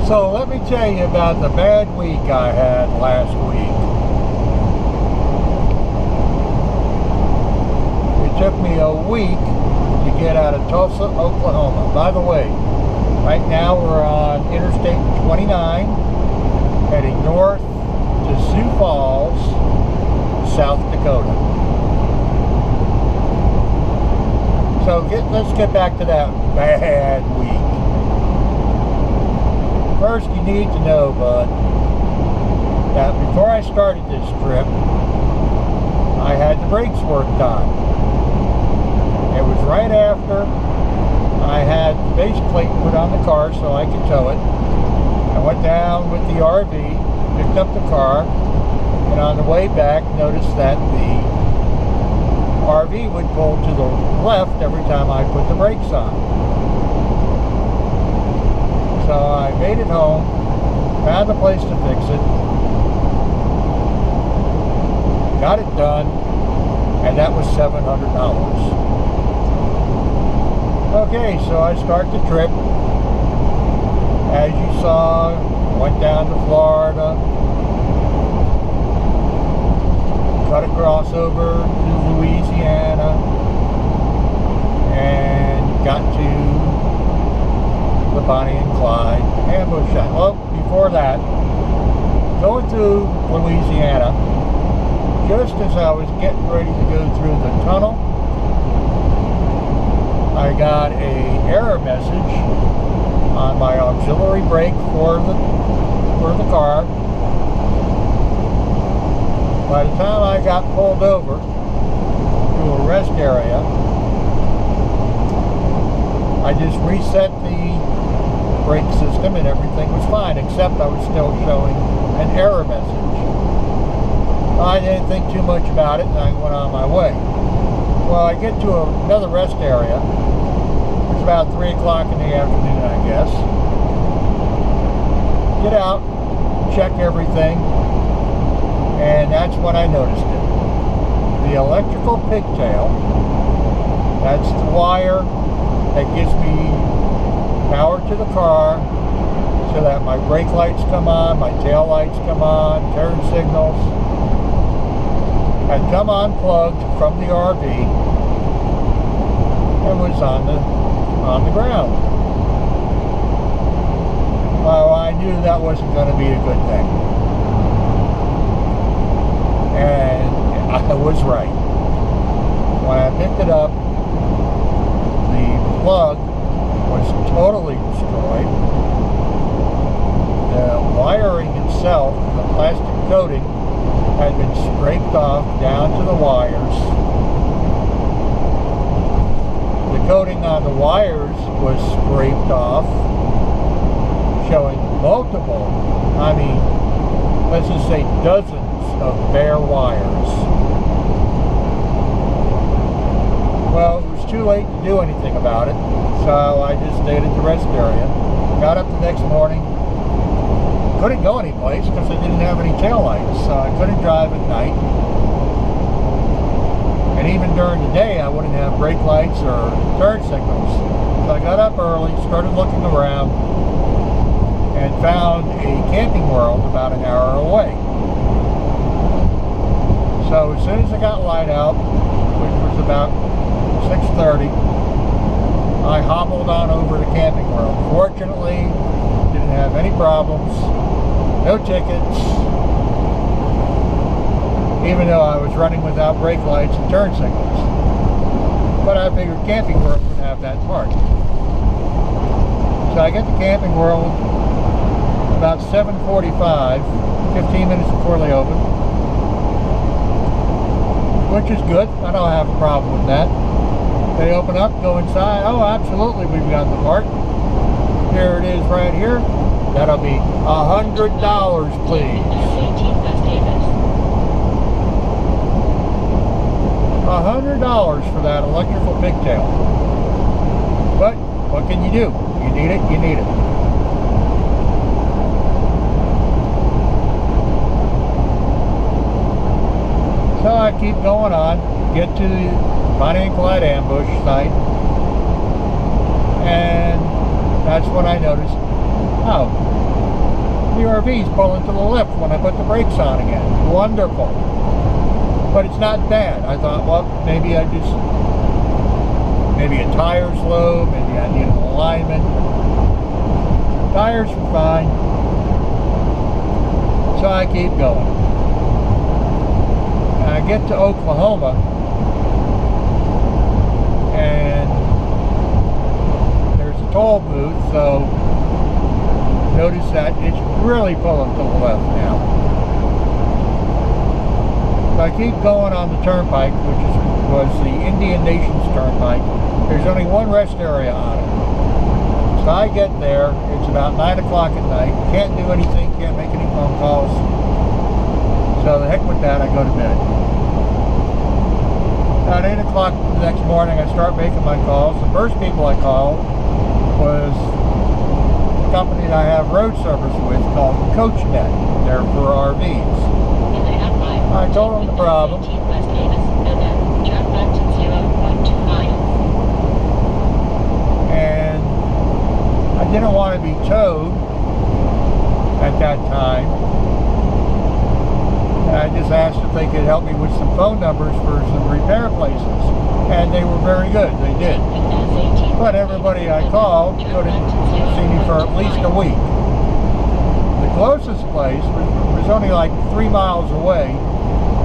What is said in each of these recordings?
So let me tell you about the bad week I had last week. It took me a week to get out of Tulsa, Oklahoma. By the way, right now we're on Interstate 29, heading north to Sioux Falls, South Dakota. So let's get back to that bad week. First, you need to know, bud, that before I started this trip, I had the brakes worked on. It was right after I had the base plate put on the car so I could tow it. I went down with the RV, picked up the car, and on the way back noticed that the RV would pull to the left every time I put the brakes on. So I made it home, found a place to fix it, got it done, and that was $700. Okay, so I start the trip. As you saw, went down to Florida, cut across over to Louisiana, and got to the Bonnie and Clyde ambush shot. Well, before that, going through Louisiana, just as I was getting ready to go through the tunnel, I got an error message on my auxiliary brake for the car. By the time I got pulled over to a rest area, I just reset the brake system and everything was fine, except I was still showing an error message. I didn't think too much about it and I went on my way. Well, I get to another rest area. It's about 3 o'clock in the afternoon, I guess. Get out, check everything, and that's when I noticed it. The electrical pigtail, that's the wire that gives me power to the car so that my brake lights come on, my tail lights come on, turn signals, had come unplugged from the RV and was on the ground. Well, I knew that wasn't going to be a good thing. And I was right. When I picked it up, the plug was totally destroyed. The wiring itself, the plastic coating, had been scraped off down to the wires. The coating on the wires was scraped off, showing multiple, I mean, let's just say dozens of bare wires. Well, it was too late to do anything about it, so I just stayed at the rest area. Got up the next morning, couldn't go anyplace because I didn't have any tail lights, so I couldn't drive at night. And even during the day, I wouldn't have brake lights or turn signals. So I got up early, started looking around, and found a camping world about an hour away. So as soon as I got light out, which was about 6:30, I hobbled on over to Camping World. Fortunately, didn't have any problems, no tickets, even though I was running without brake lights and turn signals. But I figured Camping World would have that part. So I get to Camping World about 7:45, 15 minutes before they open, which is good. I don't have a problem with that. They open up, go inside. Oh, absolutely, we've got the part. Here it is right here. That'll be $100, please. $100 for that electrical pigtail. But what can you do? You need it, you need it. So I keep going on, get to the Bonnie and Clyde ambush site, and that's when I noticed, oh, The RV's pulling to the left when I put the brakes on again. Wonderful. But it's not bad. I thought, well, maybe a tire's low, maybe I need an alignment. Tires were fine. So I keep going. And I get to Oklahoma, and there's a toll booth, so notice that it's really pulling to the left now. So I keep going on the turnpike, which was the Indian Nations Turnpike. There's only one rest area on it. So I get there, it's about 9 o'clock at night, can't do anything, can't make any phone calls. So the heck with that, I go to bed. About 8 o'clock the next morning, I start making my calls. The first people I called was the company that I have road service with called CoachNet. They're for RVs. I told them the problem. And I didn't want to be towed at that time. And I just asked if they could help me with some phone numbers for some repair places. And they were very good, they did. But everybody I called couldn't see me for at least a week. The closest place was only like 3 miles away.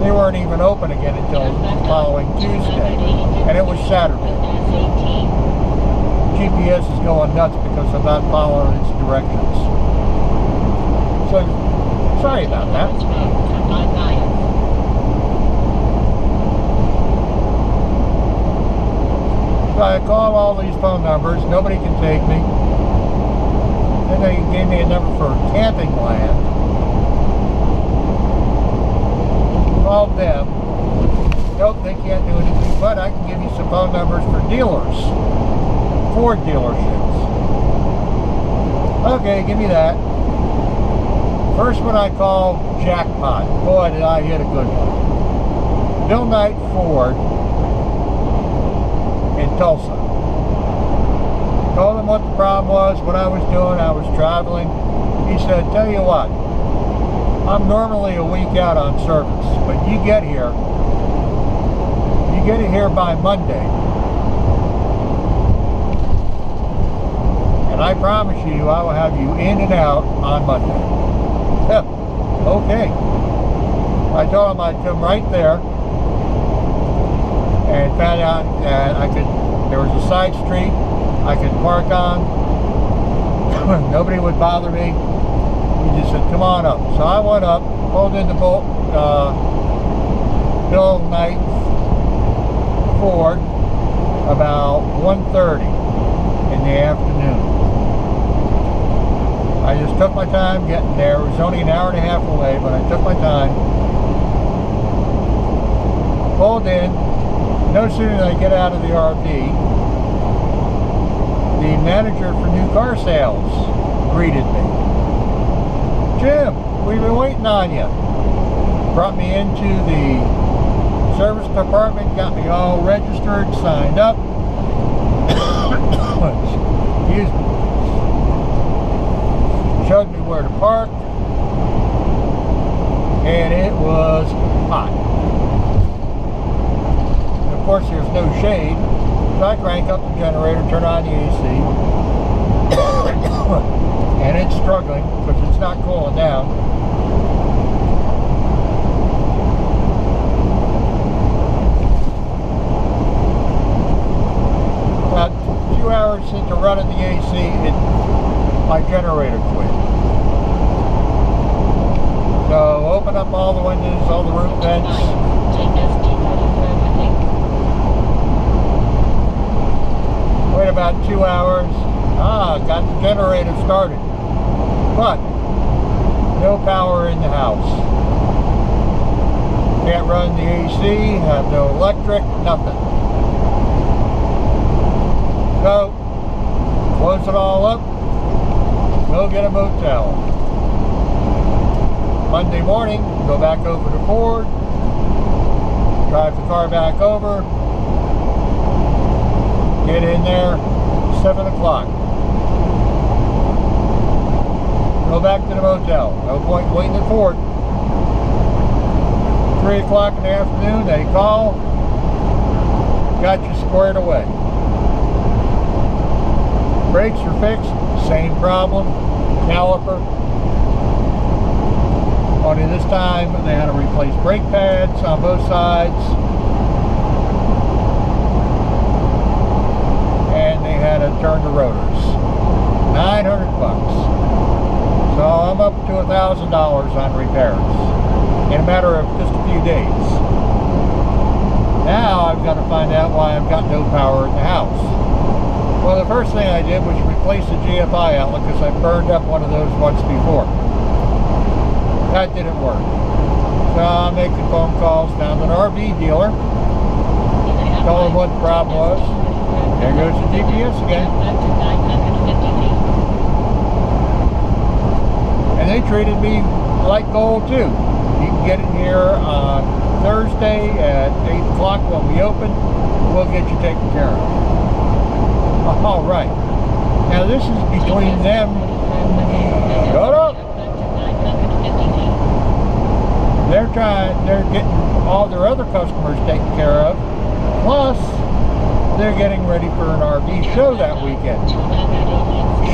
They weren't even open again until the following Tuesday. And it was Saturday. GPS is going nuts because I'm not following its directions. So, sorry about that. So I call all these phone numbers, nobody can take me. Then they gave me a number for camping land. Called them. Nope, they can't do anything, but I can give you some phone numbers for dealers. Ford dealerships. Okay, give me that. First one I called, jackpot. Boy, did I hit a good one. Bill Knight Ford in Tulsa. Told him what the problem was, what I was doing. I was traveling. He said, tell you what, I'm normally a week out on service, but you get here by Monday. And I promise you, I will have you in and out on Monday. Okay. I told him I'd come right there and found out that there was a side street I could park on. Nobody would bother me. He just said, come on up. So I went up, pulled into Bill Knight Ford about 1:30 in the afternoon. I just took my time getting there. It was only an hour and a half away, but I took my time. Pulled in. No sooner than I get out of the RV, the manager for new car sales greeted me. Jim, we've been waiting on you. Brought me into the service department, got me all registered, signed up. Excuse me. Showed me where to park, and it was hot. And of course, there's no shade, so I crank up the generator, turn on the AC, and it's struggling because it's not cooling down. About 2 hours into running the AC, my generator quit. So open up all the windows, all the roof vents. Wait about 2 hours. Got the generator started. But no power in the house. Can't run the AC, have no electric, nothing. So close it all up. Go get a motel. Monday morning, go back over to Ford, drive the car back over, get in there, 7 o'clock. Go back to the motel. No point waiting at Ford. 3 o'clock in the afternoon, they call. Got you squared away. Brakes are fixed. Same problem. Caliper. Only this time they had to replace brake pads on both sides. And they had to turn the rotors. 900 bucks. So I'm up to $1,000 on repairs in a matter of just a few days. Now I've got to find out why I've got no power in the house. Well, the first thing I did was replace the GFI outlet because I burned up one of those once before. That didn't work. So I'm making phone calls down to an RV dealer. Tell them what the problem was. There goes the GPS again. And they treated me like gold too. You can get in here on Thursday at 8 o'clock when we open. We'll get you taken care of. All right. Now this is between them. Shut up. They're getting all their other customers taken care of. Plus, they're getting ready for an RV show that weekend.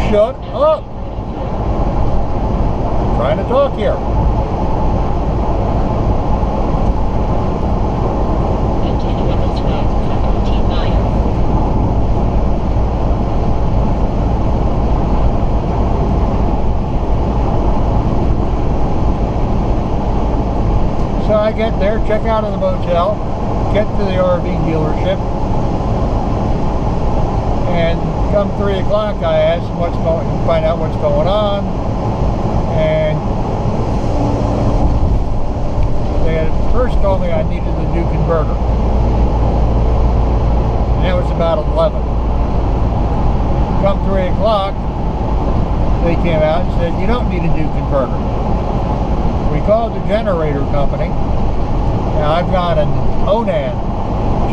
Shut up. I'm trying to talk here. So I get there, check out of the motel, get to the RV dealership, and come 3 o'clock I ask them find out what's going on, and they had first told me I needed a new converter, and that was about 11. Come 3 o'clock, they came out and said, you don't need a new converter. We called the generator company. Now I've got an Onan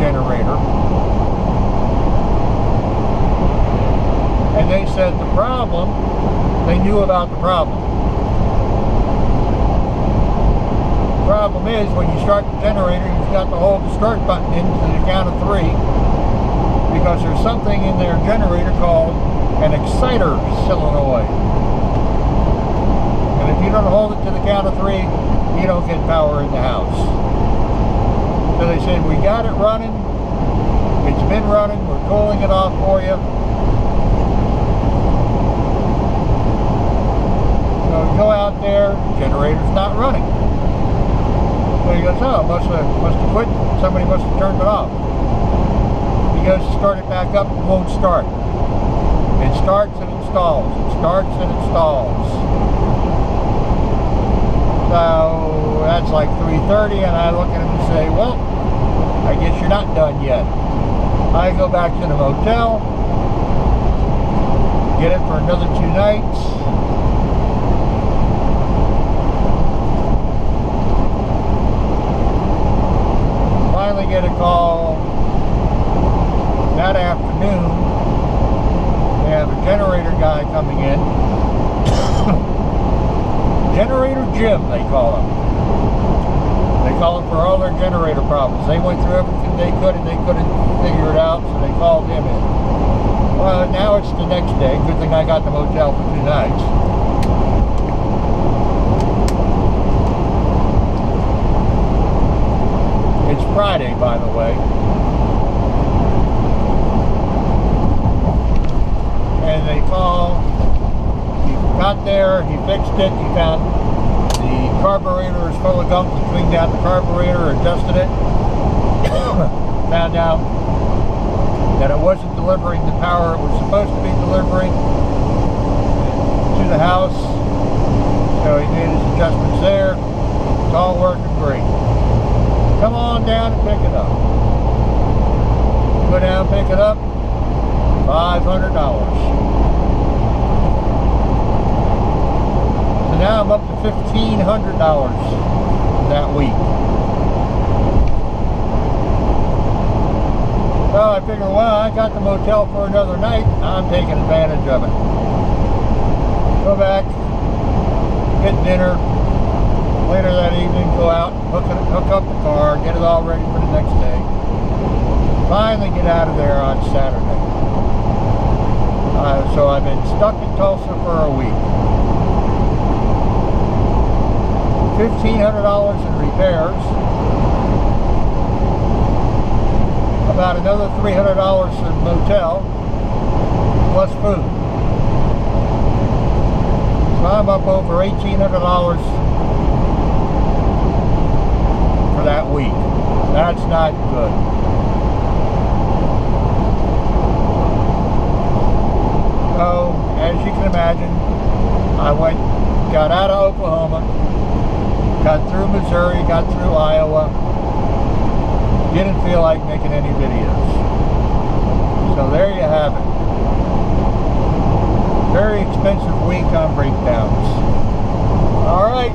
generator. And they said the problem, they knew about the problem. The problem is when you start the generator, you've got to hold the start button into the count of 3 because there's something in their generator called an exciter solenoid. And if you don't hold it to the count of 3, you don't get power in the house. So they said, we got it running. It's been running. We're cooling it off for you. So we go out there. The generator's not running. So he goes, oh, must have quit. Somebody must have turned it off. He goes to start it back up. It won't start. It starts and installs. It starts and installs. So that's like 3:30, and I look at him and say, well, I guess you're not done yet. I go back to the motel, get it for another 2 nights. Finally get a call that afternoon. They have a generator guy coming in. Generator Jim, they call him. They call him for all their generator problems. They went through everything they could and they couldn't figure it out, so they called him in. Well, now it's the next day. Good thing I got the motel for 2 nights. It's Friday, by the way. And they call. He got there, he fixed it, he found the carburetor is full of gunk, he cleaned out the carburetor, adjusted it, found out that it wasn't delivering the power it was supposed to be delivering to the house, so he made his adjustments there. It's all working great. Come on down and pick it up. Go down, pick it up, $500. Now I'm up to $1,500 that week. So I figure, well, I got the motel for another night. I'm taking advantage of it. Go back, hit dinner. Later that evening, go out, hook up the car, get it all ready for the next day. Finally get out of there on Saturday. So I've been stuck in Tulsa for a week. $1,500 in repairs. About another $300 in motel, plus food. So I'm up over $1,800 for that week. That's not good. So, as you can imagine, I got out of Oklahoma, got through Missouri, got through Iowa. Didn't feel like making any videos. So there you have it. Very expensive week on breakdowns. Alright,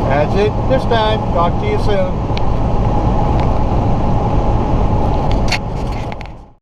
that's it this time. Talk to you soon.